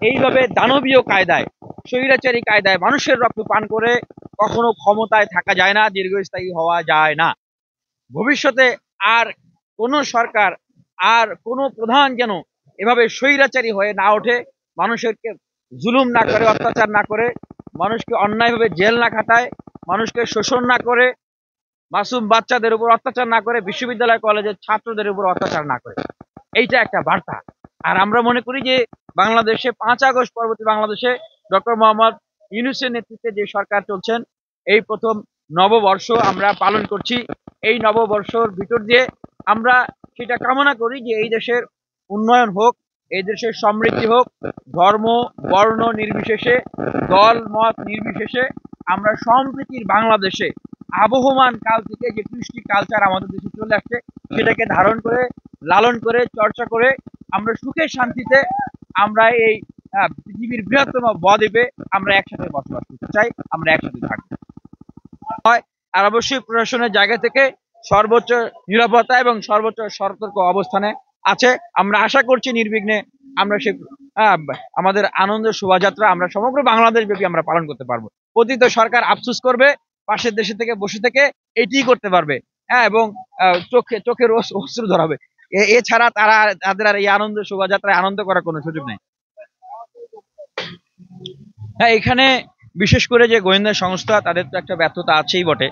এইভাবে দানবীয় কায়দায়, স্বৈরাচারী কায়দায় মানুষের রক্ত পান করে কখনো ক্ষমতায় থাকা যায় না, দীর্ঘস্থায়ী হওয়া যায় না। ভবিষ্যতে আর কোন সরকার, আর কোন প্রধান যেন এভাবে স্বৈরাচারী হয়ে না ওঠে, মানুষকে জুলুম না করে, অত্যাচার না করে, মানুষকে অন্যায়ভাবে জেল না খাটায়, মানুষকে শোষণ না করে, মাসুম বাচ্চাদের উপর অত্যাচার না করে, বিশ্ববিদ্যালয় কলেজের ছাত্রদের উপর অত্যাচার না করে। এইটা একটা বার্তা। আর আমরা মনে করি যে বাংলাদেশে 5 আগস্ট পরবর্তী বাংলাদেশে ডক্টর মোহাম্মদ ইউনূসের নেতৃত্বে যে সরকার চলছেন, এই প্রথম নববর্ষ আমরা পালন করছি। এই নববর্ষর ভিতর দিয়ে আমরা সেটা কামনা করি যে এই দেশের উন্নয়ন হোক, এই দেশের সমৃদ্ধি হোক, ধর্ম বর্ণ নির্বিশেষে, দল মত নির্বিশেষে আমরা সম্প্রীতির বাংলাদেশে আবহমান কাল থেকে যে কৃষ্টি কালচার আমাদের দেশে চলে আসছে, সেটাকে ধারণ করে, লালন করে, চর্চা করে আমরা সুখে শান্তিতে আমরা এই পৃথিবীর বৃহত্তম বদ্বীপে আমরা একসাথে বসবাস করতে চাই, আমরা একসাথে থাকবো। হয় আর অবশ্যই প্রশাসনের জায়গা থেকে সর্বোচ্চ নিরাপত্তা এবং সর্বোচ্চ সতর্ক অবস্থানে আছে। আমরা আশা করছি নির্বিঘ্নে আমরা সে আমাদের আনন্দ শোভাযাত্রা আমরা সমগ্র বাংলাদেশ ব্যাপী আমরা পালন করতে পারবো। পতিত সরকার আফসোস করবে, পাশের দেশে থেকে বসে থেকে এটিই করতে পারবে, এবং চোখের অশ্রু ধরাবে। এছাড়া তাদের আর এই আনন্দ শোভাযাত্রায় আনন্দ করার কোনো সুযোগ নেই। হ্যাঁ, এখানে বিশেষ করে যে গোয়েন্দা সংস্থা, তাদের তো একটা ব্যর্থতা আছেই বটে।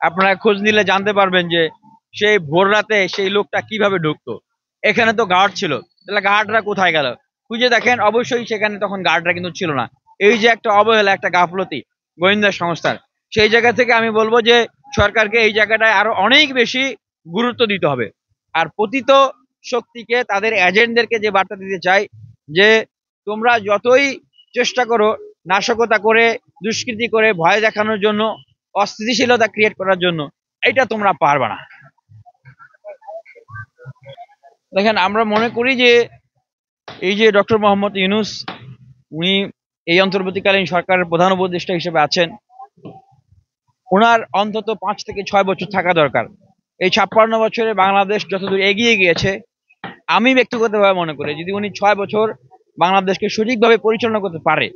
আপনারা খোঁজ নিলে জানতে পারবেন যে সেই ভোর রাতে সেই লোকটা কিভাবে ঢুকতো। এখানে তো গার্ড ছিল, তাহলে গার্ডরা কোথায় গেল? খুঁজে দেখেন, অবশ্যই সেখানে তখন গার্ডরা কিন্তু ছিল না। এই যে একটা অবহেলা, একটা গাফলতি গোয়েন্দা সংস্থার, সেই জায়গা থেকে আমি বলবো যে সরকারকে এই জায়গাটায় আরো অনেক বেশি গুরুত্ব দিতে হবে। আর পতিত শক্তিকে, তাদের এজেন্টদেরকে যে বার্তা দিতে চাই যে তোমরা যতই চেষ্টা করো নাশকতা করে, দুষ্কৃতি করে, ভয় দেখানোর জন্য, অস্থিতিশীলতা ক্রিয়েট করার জন্য, এটা তোমরা পারবে না। দেখেন, আমরা মনে করি যে এই যে ডক্টর মোহাম্মদ ইউনূস, উনি এই অন্তর্বর্তীকালীন সরকারের প্রধান উপদেষ্টা হিসেবে আছেন, ওনার অন্তত 5 থেকে 6 বছর থাকা দরকার। এই 56 বছরে বাংলাদেশ যতদূর এগিয়ে গিয়েছে, আমি ব্যক্তিগতভাবে মনে করি যদি উনি 6 বছর বাংলাদেশকে সঠিকভাবে পরিচালনা করতে পারে,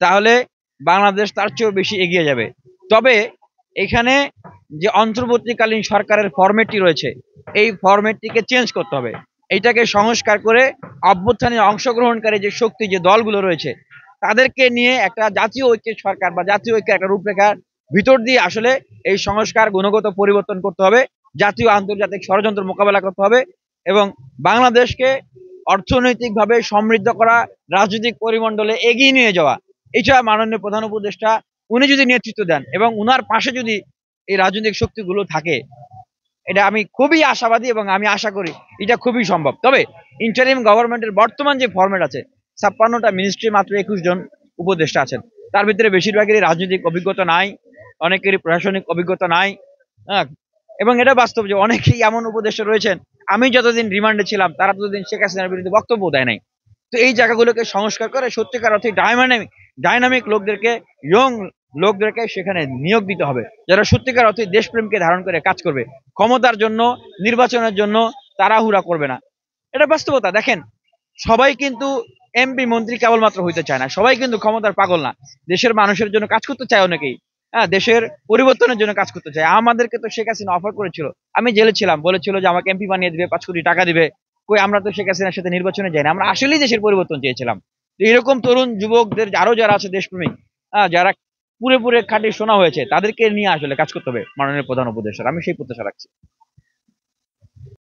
তাহলে বাংলাদেশ তার চেয়েও বেশি এগিয়ে যাবে। তবে এখানে যে অন্তর্বর্তীকালীন সরকারের ফরম্যাটটি রয়েছে, এই ফরম্যাটটিকে চেঞ্জ করতে হবে। এইটাকে সংস্কার করে অভ্যুত্থানে অংশগ্রহণকারী যে শক্তি, যে দলগুলো রয়েছে, তাদেরকে নিয়ে একটা জাতীয় ঐক্যের সরকার বা জাতীয় ঐক্যের একটা রূপরেখার ভিতর দিয়ে আসলে এই সংস্কার গুণগত পরিবর্তন করতে হবে, জাতীয় আন্তর্জাতিক ষড়যন্ত্র মোকাবেলা করতে হবে, এবং বাংলাদেশকে অর্থনৈতিকভাবে সমৃদ্ধ করা, রাজনৈতিক পরিমণ্ডলে এগিয়ে নিয়ে যাওয়া। এছাড়া মাননীয় প্রধান উপদেষ্টা উনি যদি নেতৃত্ব দেন এবং উনার পাশে যদি এই রাজনৈতিক শক্তিগুলো থাকে, এটা আমি খুবই আশাবাদী এবং আমি আশা করি এটা খুবই সম্ভব। তবে ইন্টারিম গভর্নমেন্টের বর্তমান যে ফরম্যাট আছে, 56টা মিনিস্ট্রি, মাত্র 21 জন উপদেষ্টা আছেন, তার ভিতরে বেশিরভাগেরই রাজনৈতিক অভিজ্ঞতা নাই, অনেকেরই প্রশাসনিক অভিজ্ঞতা নাই। হ্যাঁ, এবং এটা বাস্তব যে অনেকেই এমন উপদেষ্টা রয়েছেন, আমি যতদিন রিমান্ডে ছিলাম তারা ততদিন শেখ হাসিনার বিরুদ্ধে বক্তব্য দেয় নাই। তো এই জায়গাগুলোকে সংস্কার করে সত্যিকার অর্থে ডাইনামিক লোকদেরকে, ইয়ং লোকদেরকে সেখানে নিয়োগ দিতে হবে, যারা সত্যিকার অর্থে দেশপ্রেমকে ধারণ করে কাজ করবে, ক্ষমতার জন্য, নির্বাচনের জন্য তাড়াহুড়া করবে না। এটা বাস্তবতা। দেখেন, সবাই কিন্তু এমপি মন্ত্রী কেবলমাত্র হইতে চায় না, সবাই কিন্তু ক্ষমতার পাগল না। দেশের মানুষের জন্য কাজ করতে চায় অনেকেই, হ্যাঁ, দেশের পরিবর্তনের জন্য কাজ করতে চায়। আমাদেরকে তো শেখ হাসিনা অফার করেছিল, আমি জেলে ছিলাম, বলেছিল যে আমাকে এমপি বানিয়ে দিবে, 5 কোটি টাকা দিবে। কই, আমরা তো শেখ হাসিনার সাথে নির্বাচনে যাই না, আমরা আসলেই দেশের পরিবর্তন চেয়েছিলাম। তো এরকম তরুণ যুবকদের আরো যারা আছে দেশপ্রেমিক, যারা পুরে খাঁটি শোনা হয়েছে, তাদেরকে নিয়ে আসলে কাজ করতে হবে মাননীয় প্রধান উপদেষ্টার, আমি সেই প্রত্যাশা রাখছি।